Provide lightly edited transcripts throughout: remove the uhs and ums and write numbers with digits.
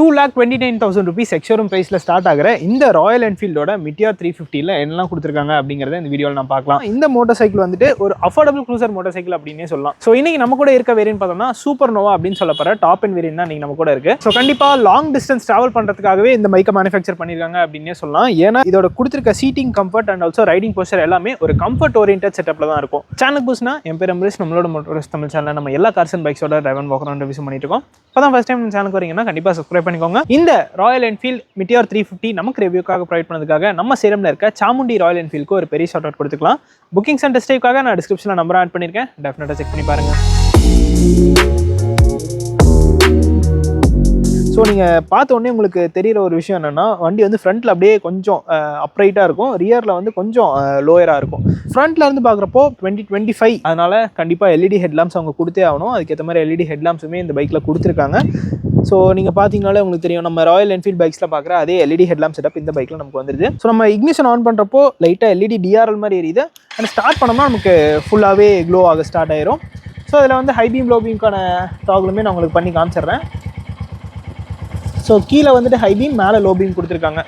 2,29,000 rupees ex-showroom ப்ரைஸில் start ஆகிற இந்த ராயல் என்ஃபீல்டோட மிட்டியார் 350ல என்னெல்லாம் கொடுத்துருக்காங்க அப்படிங்கிறத இந்த வீடியோவில் நான் பார்க்கலாம். இந்த மோட்டர் சைக்கிள் வந்துட்டு ஒரு அஃபோர்டபுள் க்ரூசர் மோட்டர் சைக்கிள் அப்படின்னே சொல்லலாம். ஸோ இன்னைக்கு நம்ம கூட இருக்க வேரியன்ட் பார்த்தோம்னா சூப்பர் நோவா அப்படின்னு சொல்லப்படுற டாப் அண்ட் வேரியன்ட் தான் இன்னைக்கு நம்ம கூட இருக்கு. ஸோ கண்டிப்பாக லாங் டிஸ்டன்ஸ் ட்ராவல் பண்ணுறதுக்காகவே இந்த பைக்கை மேனுஃபேக்சர் பண்ணியிருக்காங்க அப்படின்னே சொல்லலாம். ஏன்னா இதோட கொடுத்துருக்க seating comfort and also riding posture எல்லாமே ஒரு கம்ஃபர்ட் ஓரியன்ட் செட்டப்ல தான் இருக்கும். சேனல் புதுசுனா என் பேர் அம்பரீஷ், நம்மளோட மோட்டர்ஸ் தமிழ் சேனல் நம்ம எல்லா கார்ஸ் அண்ட் பைக்ஸோட டிரைவ் அண்ட் வாக் ரிவ்யூ பண்ணிட்டு இருக்கோம். இப்போதான் ஃபர்ஸ்ட் டைம் சேனலுக்கு வரீங்கன்னா கண்டிப்பாக சப்ஸ்கிரைப் பண்ணிக்கோங்க. இந்த ராயல் என்ஃபீல்ட் மிட்டியார் 350 நமக்கு ரிவ்யூக்காக ப்ரொவைட் பண்ணதுக்காக நம்ம சேலம்ல இருக்க சாமுண்டி ராயல் என்ஃபீல்டுக்கு ஒரு பெரிய ஷார்ட் அவுட் கொடுத்துக்கலாம். புக்கிங்ஸ் அண்ட் டெஸ்ட் ட்ரைவ்க்காக நான் டிஸ்கிரிப்ஷனில் நம்பர் ஆட் பண்ணியிருக்கேன், டெஃபினட்டாக செக் பண்ணி பாருங்க. ஸோ நீங்கள் பார்த்த உடனே உங்களுக்கு தெரிகிற ஒரு விஷயம் என்னென்னா, வண்டி வந்து ஃப்ரண்ட்டில் அப்படியே கொஞ்சம் அப்ரைட்டாக இருக்கும், ரியரில் வந்து கொஞ்சம் லோயராக இருக்கும். ஃப்ரண்ட்டில் இருந்து பார்க்குறப்போ 2025 அதனால் கண்டிப்பாக எல்இடி ஹெட்லாம்ப்ஸ் அவங்க கொடுத்தே ஆகணும். அதுக்கேற்ற மாதிரி எல்இடி ஹெட்லாம்ப்ஸுமே இந்த பைக்கில் கொடுத்துருக்காங்க. ஸோ நீங்கள் பார்த்தீங்கனாலே உங்களுக்கு தெரியும், நம்ம ராயல் என்ஃபீல்ட் பைக்ஸில் பார்க்குற அதே எல்இடி ஹெட்லாம்ப் செட்டப் இந்த பைக்கில் நமக்கு வந்துருது. ஸோ நம்ம இக்னிஷன் ஆன் பண்ணுறப்போ லைட்டாக எல்இடி டிஆர்எல் மாதிரி எரியுது. அண்ட் ஸ்டார்ட் பண்ணோம்னா நமக்கு ஃபுல்லாகவே க்ளோ ஆக ஸ்டார்ட் ஆயிரும். ஸோ அதில் வந்து ஹை பீம் லோ பீம்க்கான டாகுலுமே நான் உங்களுக்கு பண்ணி காமிச்சிடுறேன். ஸோ கீழே வந்துட்டு ஹை பீம், மேலே லோ பீம் கொடுத்துருக்காங்க.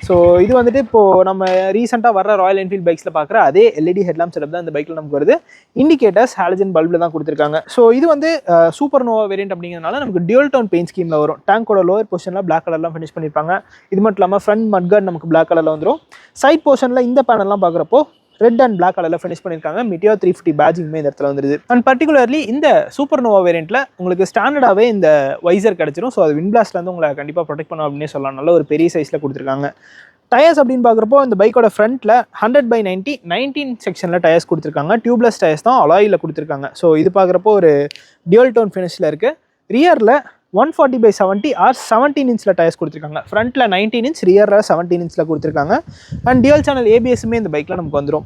ஸோ இது வந்துட்டு இப்போது நம்ம ரீசெண்டாக வர ராயல் என்ஃபீல்ட் பைக்ஸில் பார்க்குற அதே எல்இடி ஹெட்லாம்ப் செட்டப் தான் இந்த பைக்கில் நமக்கு வருது. இண்டிகேட்டர்ஸ் ஹாலஜன் பல்பில் தான் கொடுத்துருக்காங்க. ஸோ இது வந்து சூப்பர் நோவா வேரியன்ட் அப்படிங்கிறதுனால நமக்கு டியூல் டோன் பெயிண்ட் ஸ்கீமில் வரும். டேங்கோட லோயர் போர்ஷனில் பிளாக் கலர்லாம் ஃபினிஷ் பண்ணியிருப்பாங்க. இது மட்டும் இல்லாமல் ஃப்ரண்ட் மட்கார்ட் நமக்கு பிளாக் கலரில் வந்துடும். சைட் போர்ஷனில் இந்த பேனல்லாம் பார்க்குறப்போ ரெட் அண்ட் பிளாக் கலரில் ஃபினிஷ் பண்ணியிருக்காங்க. மிட்டியார் 350 பேட்சிங்குமே இந்த இடத்துல வந்துருது. அண்ட் பர்டிகுலர்லி இந்த சூப்பர் நோவா வேரியண்ட்டில் உங்களுக்கு ஸ்டாண்டர்டாகவே இந்த வைசர் கிடச்சிரும். ஸோ அது விண்ட் பிளாஸ்ட்லேருந்து உங்களை கண்டிப்பாக ப்ரொடெக்ட் பண்ணும் அப்படின்னே சொல்லலாம். நல்ல ஒரு பெரிய சைஸில் கொடுத்துருக்காங்க. டயர்ஸ் அப்படின்னு பார்க்குறப்போ இந்த பைக்கோட ஃப்ரண்ட்டில் 100/90 19 செக்ஷனில் டயர்ஸ் கொடுத்துருக்காங்க. டியூப்லெஸ் டயர்ஸ் தான், அலாயில் கொடுத்துருக்காங்க. ஸோ இது பார்க்குறப்போ ஒரு டியூல் டோன் ஃபினிஷில் இருக்குது. ரியரில் 140/70 ஆர் 17 இன்ச்சில் டயர்ஸ் கொடுத்துருக்காங்க. ஃப்ரண்ட்டில் 19 இன்ச், ரியரில் 17 இன்ச்சில் கொடுத்துருக்காங்க. அண்ட் டியூல் சேனல் ஏபிஎஸ்ஸுமே இந்த பைக்கில் நமக்கு வந்துடும்.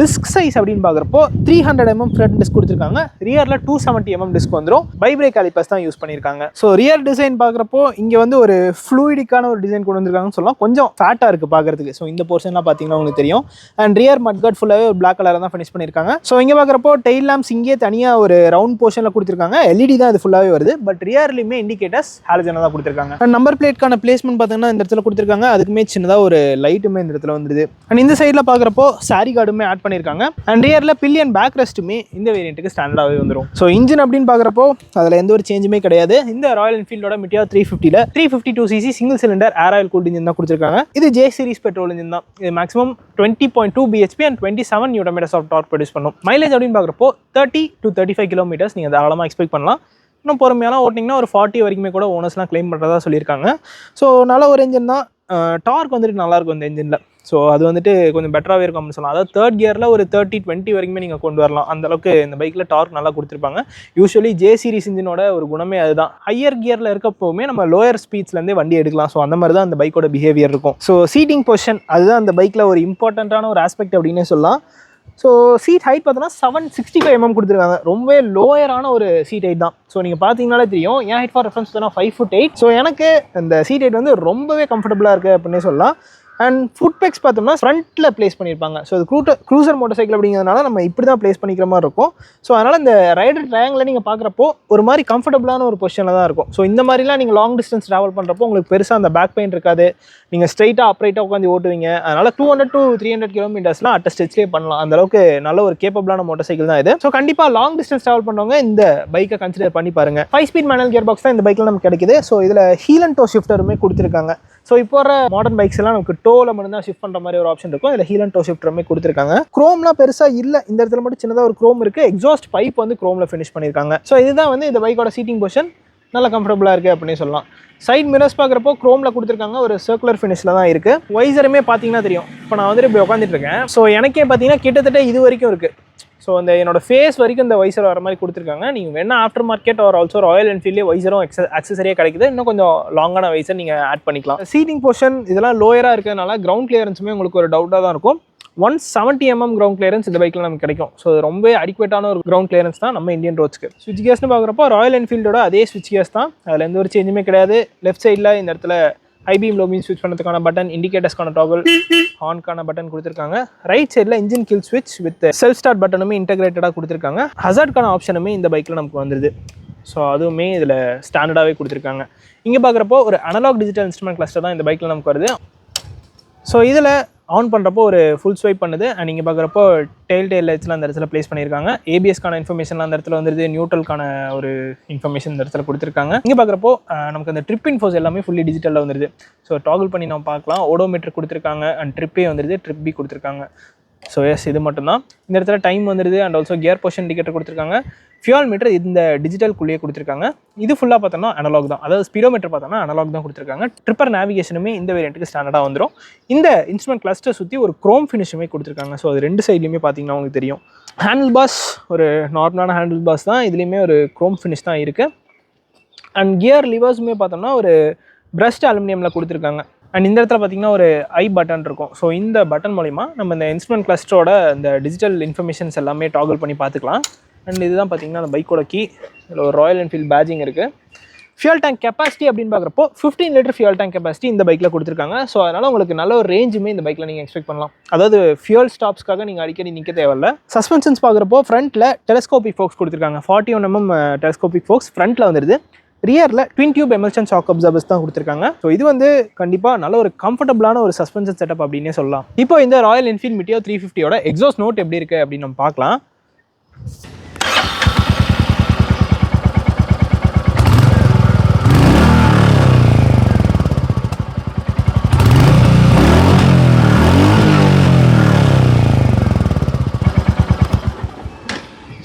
டிஸ்க் சைஸ் அப்படின்னு பார்க்குறப்போ 300 mm ஃப்ரண்ட் டிஸ்க் கொடுத்துருக்காங்க. ரியரில் 270 mm டிஸ்க் வந்துடும். பைப்ரேக் காலிப்பர்ஸ் தான் யூஸ் பண்ணியிருக்காங்க. ஸோ ரியர் டிசைன் பார்க்குறப்போ இங்கே வந்து ஒரு ஃப்ளூயிடிக்கான ஒரு டிசைன் கொண்டு வந்திருக்காங்கன்னு சொல்லலாம். கொஞ்சம் ஃபேட்டாக இருக்குது பார்க்குறதுக்கு. ஸோ இந்த போர்ஷன்லாம் பார்த்தீங்கன்னா உங்களுக்கு தெரியும். அண்ட் ரியர் மட்கார்ட் ஃபுல்லாகவே ஒரு பிளாக் கலரில் தான் ஃபினிஷ் பண்ணியிருக்காங்க. ஸோ இங்கே பார்க்குறப்போ டெயில் லேம்ப்ஸ் இங்கே தனியாக ஒரு ரவுண்ட் போர்ஷனில் கொடுத்துருக்காங்க. எல்இடி தான் இது ஃபுல்லாகவே வருது. பட் ரியர்லையுமே இண்டிகேட்டர்ஸ் ஹாலஜனாக தான் கொடுத்துருக்காங்க. அண்ட் நம்பர் பிளேட்கான பிளேஸ்மெண்ட் பார்த்தீங்கன்னா இந்த இடத்துல கொடுத்துருக்காங்க. அதுக்குமே சின்னதாக ஒரு லைட்டுமே இந்த இடத்துல வந்துருது. அண்ட் இந்த சைடில் பார்க்குறப்போ சாரி கார்டுமே ஆட் பண்ணியிருக்காங்க. அண்ட் ரியரில் பில்லியன் பேக் ரெஸ்ட்டுமே இந்த வேரியண்ட்டுக்கு ஸ்டாண்டர்டாகவே வந்துடும். ஸோ இன்ஜின் அப்படின்னு பார்க்குறப்போ அதில் எந்த ஒரு சேஞ்சுமே கிடையாது. இந்த ராயல் என்ஃபீல்டோட மிட்டியார் 350ல 352cc single cylinder air oil cooled engine தான் கொடுத்துருக்காங்க. இது ஜே சீரிஸ் பெட்ரோல் இன்ஜின் தான். இது maximum 20.2 bhp and 27 Nm of torque produce பண்ணும். மைலேஜ் அப்படின்னு பார்க்குறப்போ 30 to 35 kilometers நீங்கள் தாராளமாக எக்ஸ்பெக்ட் பண்ணலாம். இன்னும் பொறுமையான ஓட்டிங்கன்னா ஒரு 40 வரைக்குமே கூட ஓனர்ஸ்லாம் கிளைம் பண்ணுறதா சொல்லியிருக்காங்க. ஸோ நல்ல ஒரு இன்ஜின் தான். டார்க் வந்துட்டு நல்லாயிருக்கும் இந்த இன்ஜினில். ஸோ அது வந்துட்டு கொஞ்சம் பெட்டராகவே இருக்கும் அப்படின்னு சொல்லலாம். அதாவது தேர்ட் கியரில் ஒரு 30-20 வரைக்குமே நீங்கள் கொண்டு வரலாம். அந்தளவுக்கு இந்த பைக்கில் டார்க் நல்லா கொடுத்துருப்பாங்க. யூஸ்வலி ஜே சீரிஸ் இன்ஜினோட ஒரு குணமே அதுதான். ஹையர் கியரில் இருக்கப்போவுமே நம்ம லோயர் ஸ்பீட்ஸ்லேருந்தே வண்டி எடுக்கலாம். ஸோ அந்த மாதிரி தான் அந்த பைக்கோட பிஹேவியர் இருக்கும். ஸோ சீட்டிங் பொசிஷன் அதுதான் அந்த பைக்கில் ஒரு இம்பார்ட்டண்ட்டான ஒரு ஆஸ்பெக்ட் அப்படின்னே சொல்லலாம். ஸோ சீட் ஹைட் பார்த்தோன்னா 765 mm கொடுத்துருக்காங்க. ரொம்பவே லோயரான ஒரு சீட் ஹைட் தான். ஸோ நீங்கள் பார்த்தீங்கனாலே தெரியும். என் ஹைட் ஃபார் ரெஃபரன்ஸ் பார்த்தா 5'8". ஸோ எனக்கு இந்த சீட் ஹைட் வந்து ரொம்பவே கம்ஃபர்டபுளாக இருக்குது அப்படின்னே சொல்லலாம். அண்ட் ஃபுட் பெக்ஸ் பார்த்தோம்னா ஃப்ரண்ட்டில் ப்ளேஸ் பண்ணியிருப்பாங்க. ஸோ அது க்ரூசர் மோட்டர் சைக்கிள் அப்படிங்கிறதுனால நம்ம இப்படி தான் ப்ளேஸ் பண்ணிக்கிற மாதிரி இருக்கும். ஸோ அதனால் இந்த ரைடர் ட்ரையாங்கில் நீங்கள் பார்க்குறப்போ ஒரு மாதிரி கம்ஃபர்டபுளான ஒரு பொசிஷனில் தான் இருக்கும். ஸோ இந்த மாதிரிலாம் நீங்கள் லாங் டிஸ்டன்ஸ் ட்ராவல் பண்ணுறப்போ உங்களுக்கு பெருசாக அந்த பேக் பெயின் இருக்காது. நீங்கள் ஸ்ட்ரைட்டாக அப்ரைட்டாக உட்காந்து ஓட்டுவீங்க. அதனால் 200 to 300 kilometersலாம் அட்ட ஸ்டெச்லேயே பண்ணலாம். அந்தளவுக்கு நல்ல ஒரு கேப்பபிளான மோட்டர் சைக்கிள் தான் இது. ஸோ கண்டிப்பாக லாங் டிஸ்டன்ஸ் ட்ராவல் பண்ணுறவங்க இந்த பைக்கை கன்சிடர் பண்ணி பாருங்கள். 5 ஸ்பீட் மேனுவல் கியர் பாக்ஸ் தான் இந்த பைக்கில் நமக்கு கிடைக்குது. ஸோ இதில் ஹீல் அண்ட் டோ ஷிஃப்டருமே கொடுத்துருக்காங்க. ஸோ இப்போ வர மாடர்ன் பைக்ஸ் எல்லாம் நமக்கு டோவில் மட்டும் தான் ஷிஃப்ட் பண்ணுற மாதிரி ஒரு ஆப்ஷன் இருக்கும். இதில் ஹீல் அண்ட் டோ ஷிஃப்டருமே கொடுத்துருக்காங்க. குரோம்லாம் பெருசாக இல்லை. இந்த இடத்துல மட்டும் சின்னதாக ஒரு குரோம் இருக்குது. எக்ஸாஸ்ட் பைப் வந்து குரோமில் ஃபினிஷ் பண்ணியிருக்காங்க. ஸோ இதுதான் வந்து இந்த பைக்கோட சீட்டிங் பொசிஷன் நல்லா கம்ஃபர்டபுளாக இருக்குது அப்படின்னு சொல்லலாம். சைட் மிரர்ஸ் பார்க்குறப்போ குரோமில் கொடுத்துருக்காங்க. ஒரு சர்க்குலர் ஃபினிஷில் தான் இருக்குது. வைசருமே பார்த்தீங்கன்னா தெரியும். இப்போ நான் வந்துட்டு இப்படி உட்காந்துட்டு இருக்கேன். ஸோ எனக்கே பார்த்தீங்கன்னா கிட்டத்தட்ட இது வரைக்கும் இருக்குது. ஸோ அந்த என்னோட ஃபேஸ் வரைக்கும் இந்த வைசர் வர மாதிரி கொடுத்துருக்காங்க. நீங்கள் வேணால் after market or also royal என்ஃபீல்ட்லேயே வைசரும் அக்சசரியாக கிடைக்குது. இன்னும் கொஞ்சம் லாங்கான வைசர் நீங்கள் ஆட் பண்ணிக்கலாம். சீட்டிங் போர்ஷன் இதெல்லாம் லோயராக இருக்கிறதுனால கிரவுண்ட் கிளியரன்ஸுமே உங்களுக்கு ஒரு டவுட்டாக தான் இருக்கும். 170 mm கிரவுண்ட் கிளியரன்ஸ் இந்த பைக்கில் நமக்கு கிடைக்கும். ஸோ ரொம்ப அடிக்குவேட்டான ஒரு கிரவுண்ட் கிளியரன்ஸ் தான் நம்ம இந்தியன் ரோட்ஸ்க்கு. ஸ்விட்ச் கேர்ஸ்னு பார்க்குறப்போ ராயல் என்ஃபீல்டோட அதே ஸ்விட்ச் கேர்ஸ் தான். அதில் எந்த ஒரு சேஞ்சுமே கிடையாது. லெஃப்ட் சைடில் இந்த இடத்துல ஹை பீம் லோ பீம் ஸ்விட்ச் பண்ணுறதுக்கான பட்டன், இண்டிகேட்டர்ஸ்க்கான டாகல், ஹார்ன்கான பட்டன் கொடுத்துருக்காங்க. ரைட் சைடில் இன்ஜின் கில் ஸ்விட்ச் வித் செல்ஃப் ஸ்டார்ட் பட்டனுமே இன்டெகிரேட்டடாக கொடுத்துருக்காங்க. ஹசார்ட்கான ஆப்ஷனுமே இந்த பைக்கில் நமக்கு வந்துருது. ஸோ அதுவுமே இதில் ஸ்டாண்டர்டாகவே கொடுத்துருக்காங்க. இங்கே பார்க்குறப்போ ஒரு அனலாக் டிஜிட்டல் இன்ஸ்ட்ருமெண்ட் கிளஸ்டர் தான் இந்த பைக்கில் நமக்கு வருது. ஸோ இதில் ஆன் பண்ணுறப்போ ஒரு ஃபுல் ஸ்வைப் பண்ணுது. அண்ட் நீங்கள் பார்க்குறப்போ டெயில் லைட்ஸ்லாம் அந்த இடத்துல ப்ளேஸ் பண்ணியிருக்காங்க. ஏபிஎஸ்க்கான இன்ஃபர்மேஷன்லாம் அந்த இடத்துல வந்துருது. நியூட்ரலுக்கான ஒரு இன்ஃபர்மேஷன் இந்த இடத்துல கொடுத்துருக்காங்க. இங்கே பார்க்குறப்போ நமக்கு அந்த ட்ரிப் இன்ஃபோஸ் எல்லாமே ஃபுல்லி டிஜிட்டலில் வந்துருது. ஸோ டாகிள் பண்ணி நம்ம பார்க்கலாம். ஓடோமீட்டர் கொடுத்துருக்காங்க அண்ட் ட்ரிப்பே வந்துருது, ட்ரிப் பி கொடுத்துருக்காங்க. ஸோ எஸ், இது மட்டும்தான். இந்த இடத்துல டைம் வந்துடுது and also gear position indicator கொடுத்துருக்காங்க. ஃபியூல் மீட்டர் இந்த டிஜிட்டல்குள்ளேயே கொடுத்துருக்காங்க. இது ஃபுல்லாக பார்த்தோம்னா அனலாக் தான், அதாவது ஸ்பீடோமீட்டர் பார்த்தோம்னா அனலாக் தான் கொடுத்துருக்காங்க. ட்ரிப்பர் நேவிகேஷனுமே இந்த வேரியண்ட்டுக்கு ஸ்டாண்டர்டாக வந்துடும். இந்த இன்ஸ்ட்ருமெண்ட் கிளஸ்டர் சுற்றி ஒரு குரோம் ஃபினிஷுமே கொடுத்துருக்காங்க. ஸோ அது ரெண்டு சைட்லையுமே பார்த்தீங்கன்னா உங்களுக்கு தெரியும். ஹேண்டில் பாஸ் ஒரு நார்மலான ஹேண்டில் பாஸ் தான், இதுலேயுமே ஒரு குரோம் ஃபினிஷ் தான் இருக்குது. அண்ட் கியர் லிவர்ஸுமே பார்த்தோம்னா ஒரு பிரஸ்ட் அலுமினியமில் கொடுத்துருக்காங்க. அண்ட் இந்த இடத்துல பார்த்தீங்கன்னா ஒரு ஐ பட்டன் இருக்கும். ஸோ இந்த பட்டன் மூலிமா நம்ம இந்த இன்ஸ்ட்ருமெண்ட் கிளஸ்டரோட இந்த டிஜிட்டல் இன்ஃபர்மேஷன்ஸ் எல்லாமே டாகிள் பண்ணி பார்த்துக்கலாம். அண்ட் இதுதான் பார்த்தீங்கன்னா அந்த பைக்கோட கீ. இதில் ஒரு ராயல் என்ஃபீல்ட் பேஜிங் இருக்குது. ஃபியூல் டேங்க் கெப்பாசிட்டி அப்படின்னு பார்க்குறப்போ 15 லிட்டர் ஃபியூல் டேங்க் கெப்பாசிட்டி இந்த பைக்கில் கொடுத்துருக்காங்க. ஸோ அதனால் உங்களுக்கு நல்ல ஒரு ரேஞ்சுமே இந்த பைக்கில் நீங்கள் எக்ஸ்பெக்ட் பண்ணலாம். அதாவது ஃபியூல் ஸ்டாப்ஸ்க்காக நீங்கள் அடிக்கடி நிற்க தேவையில்ல. சஸ்பென்ஷன்ஸ் பார்க்குறப்போ ஃப்ரண்ட்டில் டெலஸ்கோபிக் ஃபோக்ஸ் கொடுத்துருக்காங்க. 41 mm டெலஸ்கோபிக் ஃபோக்ஸ் ஃப்ரண்ட்டில் வந்துடுது. ரியரில் twin tube emulsion shock absorbers தான் கொடுத்துருக்காங்க. ஸோ இது வந்து கண்டிப்பாக நல்ல ஒரு கம்ஃபர்டபுளான ஒரு சஸ்பென்ஷன் செட்டப் அப்படின்னே சொல்லலாம். இப்போ இந்த ராயல் என்ஃபீல்ட் மீட்டியோ 350யோட எக்ஸாஸ்ட் நோட் எப்படி இருக்குது அப்படின்னு நம்ம பார்க்கலாம்.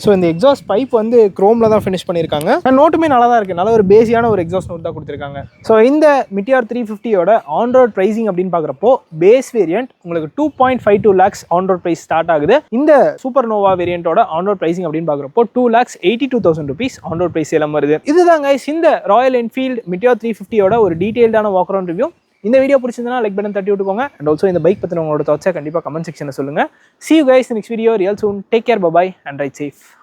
ஸோ இந்த எக்ஸாஸ்ட் பைப் வந்து குரோமில் தான் ஃபினிஷ் பண்ணியிருக்காங்க. அண்ட் நோட்டுமே நல்லா தான் இருக்குது. நல்ல ஒரு பேஸியான ஒரு எக்ஸாஸ்ட் நோட் தான் கொடுத்துருக்காங்க. ஸோ இந்த மிட்டியார் 350யோட ஆன்ரோட் ப்ரைஸிங் அப்படின்னு பார்க்குறப்போ பேஸ் வேரியன்ட் உங்களுக்கு 2.52 lakhs ஆன்ரோட் ப்ரைஸ் ஸ்டார்ட் ஆகுது. இந்த சூப்பர் நோவா வேரியண்ட்டோட ஆன்ரோட் ப்ரைஸிங் அப்படின்னு பார்க்குறப்போ 2,82,000 rupees ஆன்ரோட் ப்ரைஸ் எல்லாம் வருது. இதுதான் கைஸ் இந்த ராயல் என்ஃபீல்ட் மிட்டியார் 350யோட ஒரு டீட்டெயில்டான வாக் அரவுண்ட் ரிவ்யூ. இந்த வீடியோ பிடிச்சிருந்தா லைக் பட்டன் தட்டி விட்டுக்கோங்க. அண்ட் ஆல்சோ இந்த பைக் பற்றின உங்களோட தாட்ஸை கண்டிப்பாக கமெண்ட் செக்ஷனில் சொல்லுங்கள். See you guys in next video. Real soon. Take care. Bye bye and ride safe.